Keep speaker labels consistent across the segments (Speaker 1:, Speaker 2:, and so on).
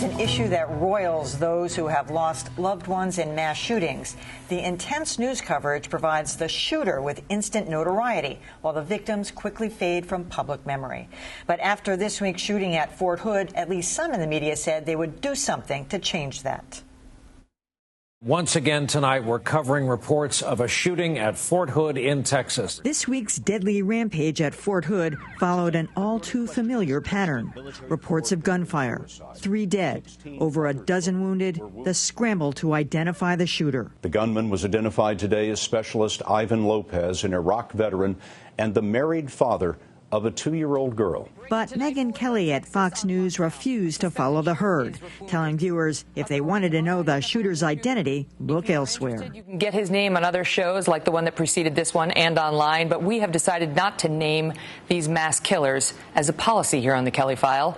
Speaker 1: It's an issue that roils those who have lost loved ones in mass shootings. The intense news coverage provides the shooter with instant notoriety, while the victims quickly fade from public memory. But after this week's shooting at Fort Hood, at least some in the media said they would do something to change that.
Speaker 2: Once again tonight, we're covering reports of a shooting at Fort Hood in Texas.
Speaker 1: This week's deadly rampage at Fort Hood followed an all-too-familiar pattern. Reports of gunfire, 3 dead, over a dozen wounded, the scramble to identify the shooter.
Speaker 3: The gunman was identified today as Specialist Ivan Lopez, an Iraq veteran and the married father of a 2-year-old girl.
Speaker 1: But Megyn Kelly at Fox News refused to follow the herd, telling viewers if they wanted to know the shooter's identity, look elsewhere.
Speaker 4: You can get his name on other shows like the one that preceded this one and online, but we have decided not to name these mass killers as a policy here on the Kelly File.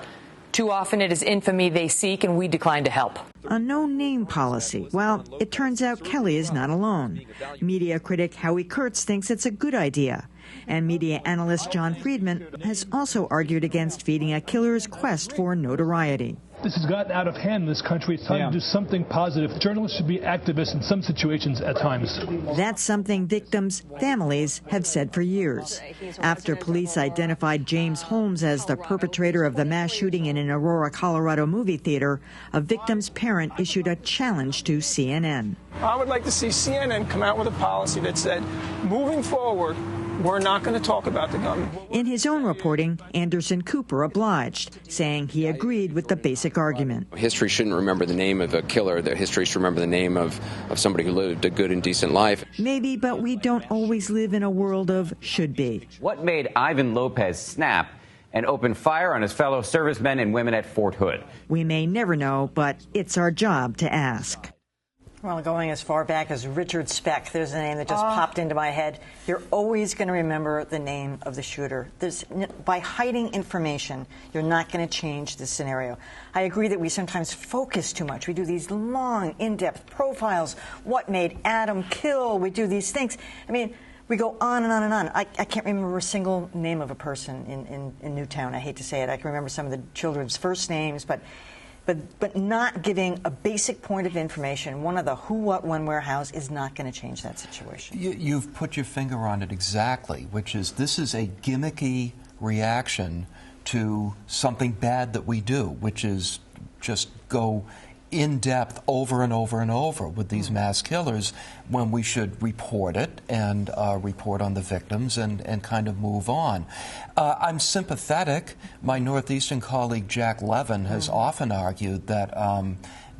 Speaker 4: Too often it is infamy they seek, and we decline to help.
Speaker 1: A no-name policy. Well, it turns out Kelly is not alone. Media critic Howie Kurtz thinks it's a good idea. And media analyst John Friedman has also argued against feeding a killer's quest for notoriety.
Speaker 5: This has gotten out of hand in this country. It's time to do something positive. Journalists should be activists in some situations at times.
Speaker 1: That's something victims' families have said for years. After police identified James Holmes as the perpetrator of the mass shooting in an Aurora, Colorado movie theater, a victim's parent issued a challenge to CNN.
Speaker 6: I would like to see CNN come out with a policy that said, moving forward, we're not going to talk about the gun.
Speaker 1: In his own reporting, Anderson Cooper obliged, saying he agreed with the basic argument.
Speaker 7: History shouldn't remember the name of a killer. The history should remember the name of somebody who lived a good and decent life.
Speaker 1: Maybe, but we don't always live in a world of should be.
Speaker 8: What made Ivan Lopez snap and open fire on his fellow servicemen and women at Fort Hood?
Speaker 1: We may never know, but it's our job to ask. Well, going as far back as Richard Speck, there's a name that just popped into my head. You're always going to remember the name of the shooter. By hiding information, you're not going to change the scenario. I agree that we sometimes focus too much. We do these long, in-depth profiles. What made Adam kill? We do these things. I mean, we go on and on and on. I can't remember a single name of a person in Newtown. I hate to say it. I can remember some of the children's first names, but not giving a basic point of information, one of the who, what, when, where, hows, is not going to change that situation.
Speaker 9: You've put your finger on it exactly, which is this is a gimmicky reaction to something bad that we do, which is just go in depth over and over and over with these mass killers when we should report it and report on the victims and kind of move on. I'm sympathetic. My Northeastern colleague Jack Levin has often argued that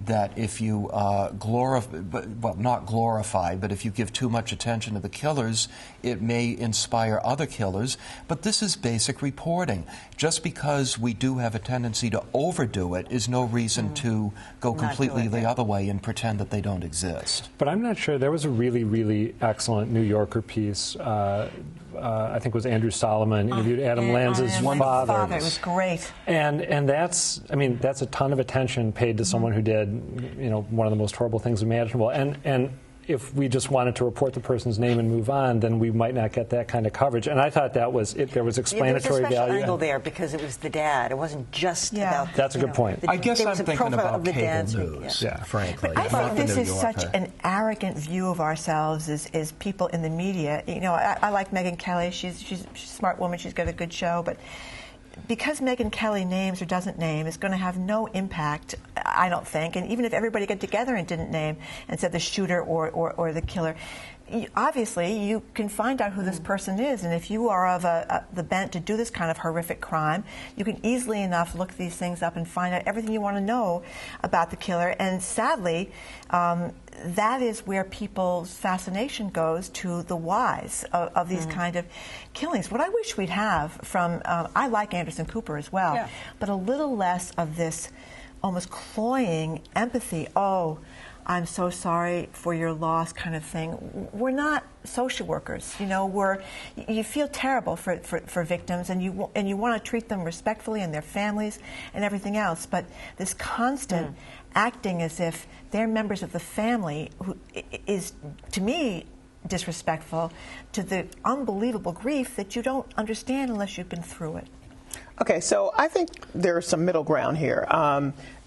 Speaker 9: that if you not glorify, but if you give too much attention to the killers, it may inspire other killers. But this is basic reporting. Just because we do have a tendency to overdo it is no reason to go completely the other way and pretend that they don't exist.
Speaker 10: But I'm not sure. There was a really, really excellent New Yorker piece. I think it was Andrew Solomon interviewed Adam Lanza's father.
Speaker 11: It was great.
Speaker 10: And that's, I mean, that's a ton of attention paid to someone who did, you know, one of the most horrible things imaginable. And if we just wanted to report the person's name and move on, then we might not get that kind of coverage. And I thought that was it. There was explanatory
Speaker 1: value. There's a special angle
Speaker 10: there
Speaker 1: there because it was the dad. It wasn't just about.
Speaker 10: That's a good point.
Speaker 9: I guess I'm thinking about cable news, frankly.
Speaker 11: But I think this is such an arrogant view of ourselves as people in the media. You know, I like Megyn Kelly. She's a smart woman. She's got a good show, but because Megyn Kelly names or doesn't name is going to have no impact, I don't think. And even if everybody got together and didn't name and said the shooter or the killer, obviously you can find out who this person is. And if you are of the bent to do this kind of horrific crime, you can easily enough look these things up and find out everything you want to know about the killer. And sadly, that is where people's fascination goes, to the whys of these kind of killings. What I wish we'd have from, I like Anderson Cooper as well, but a little less of this almost cloying empathy. Oh, I'm so sorry for your loss kind of thing. We're not social workers, you know. You feel terrible for victims, and you want to treat them respectfully and their families and everything else. But this constant acting as if they're members of the family is, to me, disrespectful to the unbelievable grief that you don't understand unless you've been through it.
Speaker 6: Okay, so I think there's some middle ground here.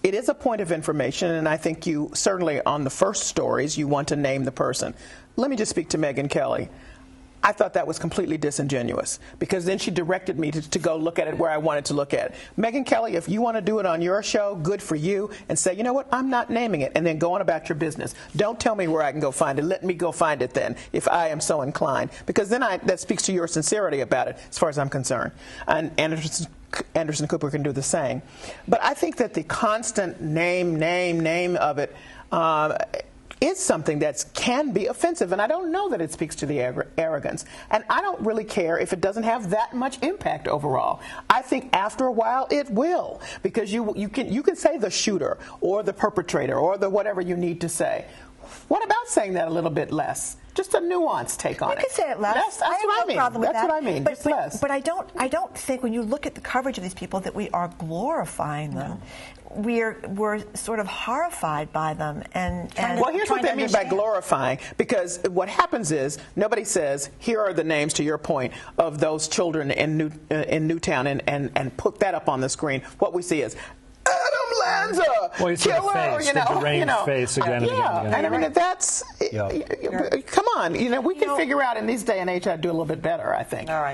Speaker 6: It is a point of information, and I think you certainly on the first stories you want to name the person. Let me just speak to Megyn Kelly. I thought that was completely disingenuous because then she directed me to go look at it where I wanted to look at it. Megyn Kelly, if you want to do it on your show, good for you, and say, you know what, I'm not naming it, and then go on about your business. Don't tell me where I can go find it. Let me go find it then, if I am so inclined, because then that speaks to your sincerity about it, as far as I'm concerned. And Anderson Cooper can do the same. But I think that the constant name of it is something that can be offensive, and I don't know that it speaks to the arrogance. And I don't really care if it doesn't have that much impact overall. I think after a while it will, because you can say the shooter or the perpetrator or the whatever you need to say. What about saying that a little bit less? Just a nuanced take on it.
Speaker 11: You can say it less.
Speaker 6: That's what I mean.
Speaker 11: Problem with
Speaker 6: That's
Speaker 11: that.
Speaker 6: what I mean.
Speaker 11: But,
Speaker 6: just less.
Speaker 11: But I don't think when you look at the coverage of these people that we are glorifying them. We're sort of horrified by them. And
Speaker 6: well, here's what they mean by glorifying, because what happens is nobody says, here are the names, to your point, of those children in Newtown and put that up on the screen. What we see is Adam Lanza,
Speaker 10: well, you see
Speaker 6: killer,
Speaker 10: the face, the deranged face again and again.
Speaker 6: And I mean, that's, come on, we can figure out in this day and age how to do a little bit better, I think.
Speaker 1: All right.